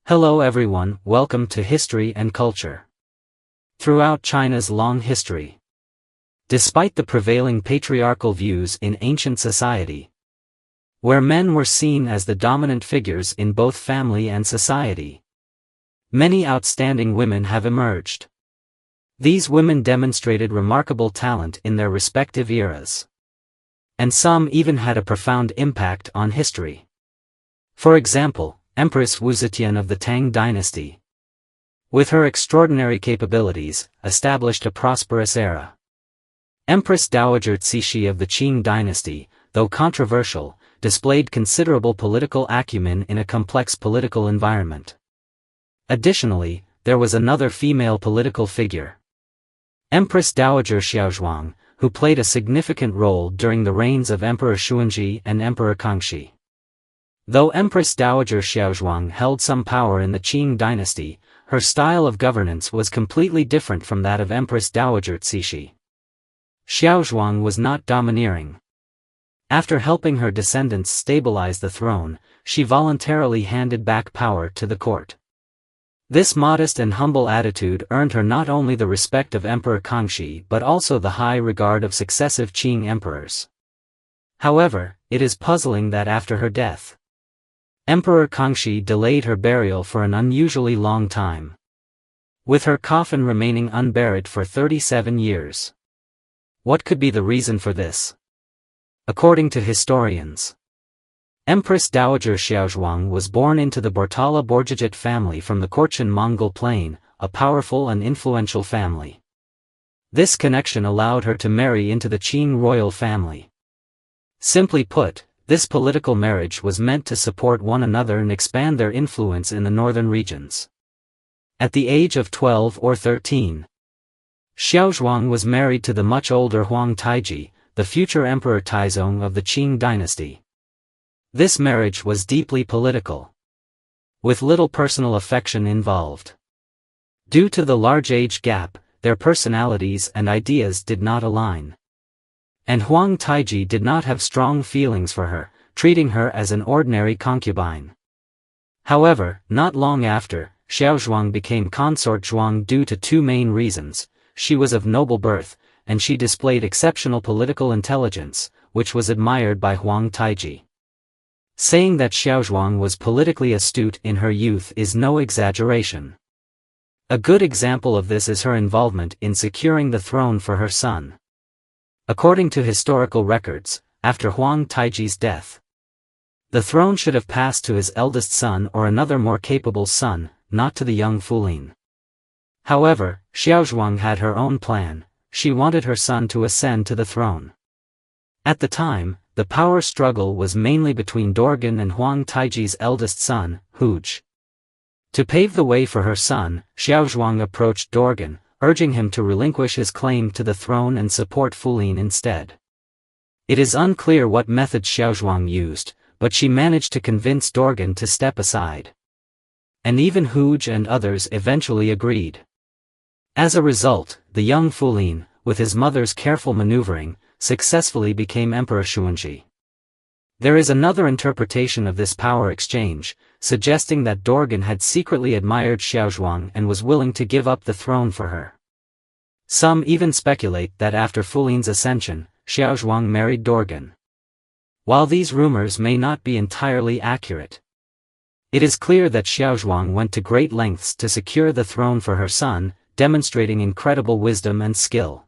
Hello everyone, welcome to History and Culture. Throughout China's long history, despite the prevailing patriarchal views in ancient society, where men were seen as the dominant figures in both family and society, many outstanding women have emerged. These women demonstrated remarkable talent in their respective eras, and some even had a profound impact on history. For example, Empress Zetian of the Tang Dynasty, with her extraordinary capabilities, established a prosperous era. Empress Dowager Xiaozhuang of the Qing Dynasty, though controversial, displayed considerable political acumen in a complex political environment. Additionally, there was another female political figure, Empress Dowager Xiaozhuang, who played a significant role during the reigns of Emperor Kangxi and Emperor Kangxi. Though Empress Dowager Xiaozhuang held some power in the Qing dynasty, her style of governance was completely different from that of Empress Dowager Xiaozhuang. Xiaozhuang was not domineering. After helping her descendants stabilize the throne, she voluntarily handed back power to the court. This modest and humble attitude earned her not only the respect of Emperor Kangxi but also the high regard of successive Qing emperors. However, it is puzzling that after her death, Emperor Kangxi delayed her burial for an unusually long time, with her coffin remaining unburied for 37 years. What could be the reason for this? According to historians, Empress Dowager Xiaozhuang was born into the Bortala Borjigit family from the Korchan Mongol plain, a powerful and influential family. This connection allowed her to marry into the Qing royal family. Simply put, this political marriage was meant to support one another and expand their influence in the northern regions. At the age of 12 or 13, Xiaozhuang was married to the much older Huang Taiji, the future Emperor Taizong of the Qing dynasty. This marriage was deeply political, with little personal affection involved. Due to the large age gap, their personalities and ideas did not align. And Huang Taiji did not have strong feelings for her, treating her as an ordinary concubine. However, not long after, Xiaozhuang became consort Zhuang due to two main reasons: she was of noble birth, and she displayed exceptional political intelligence, which was admired by Huang Taiji. Saying that Xiaozhuang was politically astute in her youth is no exaggeration. A good example of this is her involvement in securing the throne for her son. According to historical records, after Huang Taiji's death, the throne should have passed to his eldest son or another more capable son, not to the young Fulin. However, Xiaozhuang had her own plan. She wanted her son to ascend to the throne. At the time, the power struggle was mainly between Dorgan and Huang Taiji's eldest son, Huge. To pave the way for her son, Xiaozhuang approached Dorgan, urging him to relinquish his claim to the throne and support Fulin instead. It is unclear what method Xiaozhuang used, but she managed to convince Dorgan to step aside. And even Huge and others eventually agreed. As a result, the young Fulin, with his mother's careful maneuvering, successfully became Emperor Kangxi. There is another interpretation of this power exchange, suggesting that Dorgan had secretly admired Xiaozhuang and was willing to give up the throne for her. Some even speculate that after Fulin's ascension, Xiaozhuang married Dorgan. While these rumors may not be entirely accurate, it is clear that Xiaozhuang went to great lengths to secure the throne for her son, demonstrating incredible wisdom and skill.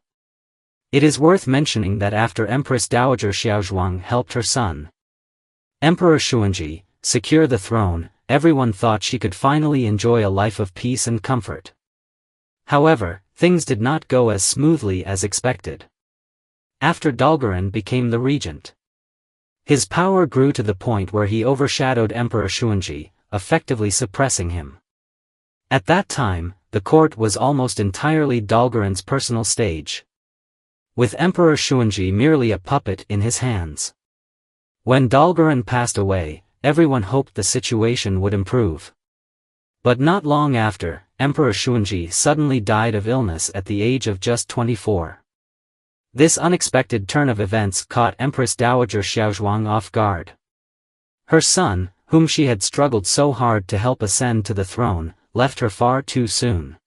It is worth mentioning that after Empress Dowager Xiaozhuang helped her son, Emperor Kangxi, secure the throne, everyone thought she could finally enjoy a life of peace and comfort. However, things did not go as smoothly as expected. After Dalgaran became the regent, his power grew to the point where he overshadowed Emperor Kangxi, effectively suppressing him. At that time, the court was almost entirely Dalgaran's personal stage, with Emperor Kangxi merely a puppet in his hands. When Dalgaran passed away, everyone hoped the situation would improve. But not long after, Emperor Kangxi suddenly died of illness at the age of just 24. This unexpected turn of events caught Empress Dowager Xiaozhuang off guard. Her son, whom she had struggled so hard to help ascend to the throne, left her far too soon.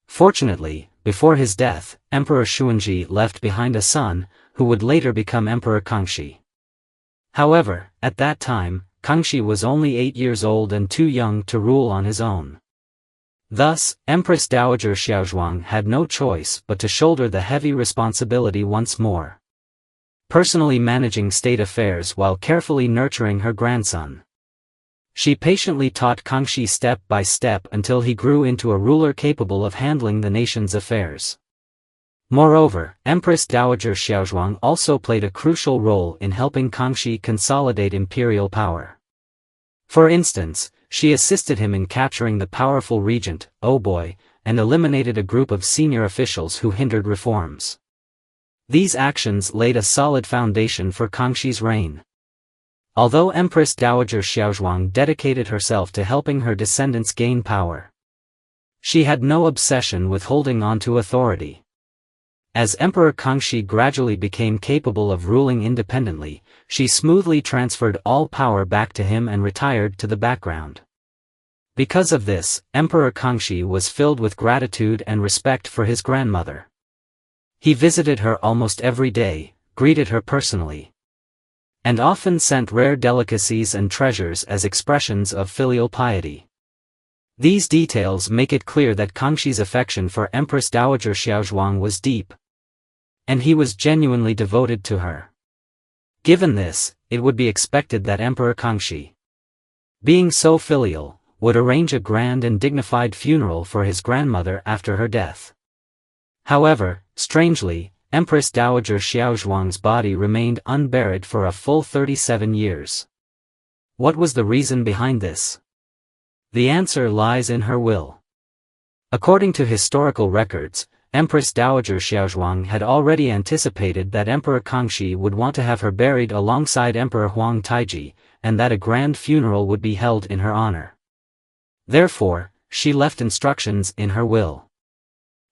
Fortunately, before his death, Emperor Xuanzhi left behind a son, who would later become Emperor Kangxi. However, at that time, Kangxi was only 8 years old and too young to rule on his own. Thus, Empress Dowager Xiaozhuang had no choice but to shoulder the heavy responsibility once more, personally managing state affairs while carefully nurturing her grandson. She patiently taught Kangxi step by step until he grew into a ruler capable of handling the nation's affairs. Moreover, Empress Dowager Xiaozhuang also played a crucial role in helping Kangxi consolidate imperial power. For instance, she assisted him in capturing the powerful regent, Oboy, and eliminated a group of senior officials who hindered reforms. These actions laid a solid foundation for Kangxi's reign. Although Empress Dowager Xiaozhuang dedicated herself to helping her descendants gain power, she had no obsession with holding on to authority. As Emperor Kangxi gradually became capable of ruling independently, she smoothly transferred all power back to him and retired to the background. Because of this, Emperor Kangxi was filled with gratitude and respect for his grandmother. He visited her almost every day, greeted her personally, and often sent rare delicacies and treasures as expressions of filial piety. These details make it clear that Kangxi's affection for Empress Dowager Xiaozhuang was deep, and he was genuinely devoted to her. Given this, it would be expected that Emperor Kangxi, being so filial, would arrange a grand and dignified funeral for his grandmother after her death. However, strangely, Empress Dowager Xiaozhuang's body remained unburied for a full 37 years. What was the reason behind this? The answer lies in her will. According to historical records, Empress Dowager Xiaozhuang had already anticipated that Emperor Kangxi would want to have her buried alongside Emperor Huang Taiji, and that a grand funeral would be held in her honor. Therefore, she left instructions in her will,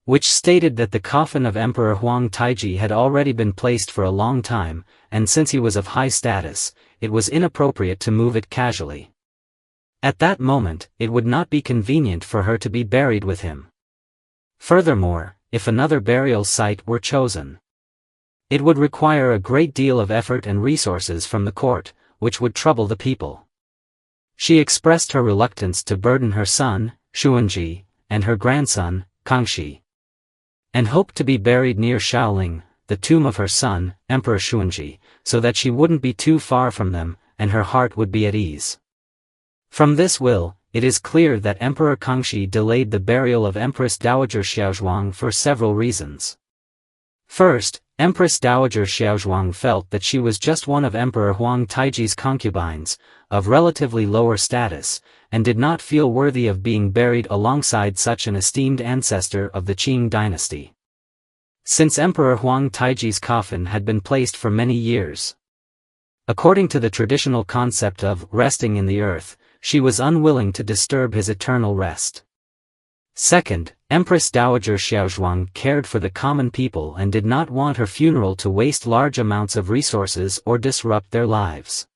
which stated that the coffin of Emperor Huang Taiji had already been placed for a long time, and since he was of high status, it was inappropriate to move it casually. At that moment, it would not be convenient for her to be buried with him. Furthermore, if another burial site were chosen, it would require a great deal of effort and resources from the court, which would trouble the people. She expressed her reluctance to burden her son, Xuanzhi, and her grandson, Kangxi, and hoped to be buried near Shaoling, the tomb of her son, Emperor Xuanzhi, so that she wouldn't be too far from them, and her heart would be at ease. From this will, it is clear that Emperor Kangxi delayed the burial of Empress Dowager Xiaozhuang for several reasons. First, Empress Dowager Xiaozhuang felt that she was just one of Emperor Huang Taiji's concubines, of relatively lower status, and did not feel worthy of being buried alongside such an esteemed ancestor of the Qing dynasty. Since Emperor Huang Taiji's coffin had been placed for many years, according to the traditional concept of resting in the earth, she was unwilling to disturb his eternal rest. Second, Empress Dowager Xiaozhuang cared for the common people and did not want her funeral to waste large amounts of resources or disrupt their lives.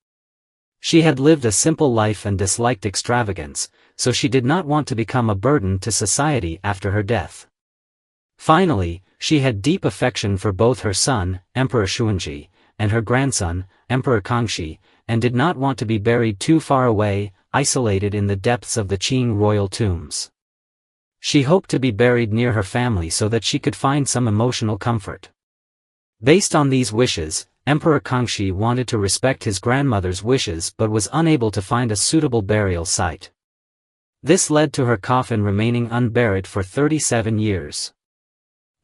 She had lived a simple life and disliked extravagance, so she did not want to become a burden to society after her death. Finally, she had deep affection for both her son, Emperor Xuanzhi, and her grandson, Emperor Kangxi, and did not want to be buried too far away, isolated in the depths of the Qing royal tombs. She hoped to be buried near her family so that she could find some emotional comfort. Based on these wishes, Emperor Kangxi wanted to respect his grandmother's wishes but was unable to find a suitable burial site. This led to her coffin remaining unburied for 37 years.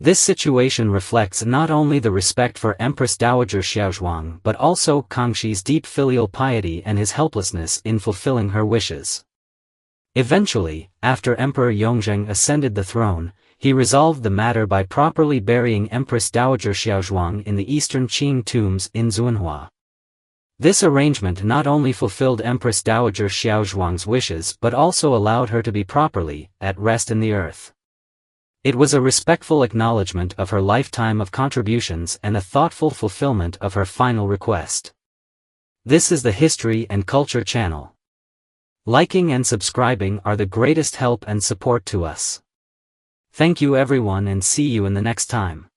This situation reflects not only the respect for Empress Dowager Xiaozhuang but also Kangxi's deep filial piety and his helplessness in fulfilling her wishes. Eventually, after Emperor Yongzheng ascended the throne, he resolved the matter by properly burying Empress Dowager Xiaozhuang in the eastern Qing tombs in Zunhua. This arrangement not only fulfilled Empress Dowager Xiaozhuang's wishes but also allowed her to be properly at rest in the earth. It was a respectful acknowledgement of her lifetime of contributions and a thoughtful fulfillment of her final request. This is the History and Culture channel. Liking and subscribing are the greatest help and support to us. Thank you everyone and see you in the next time.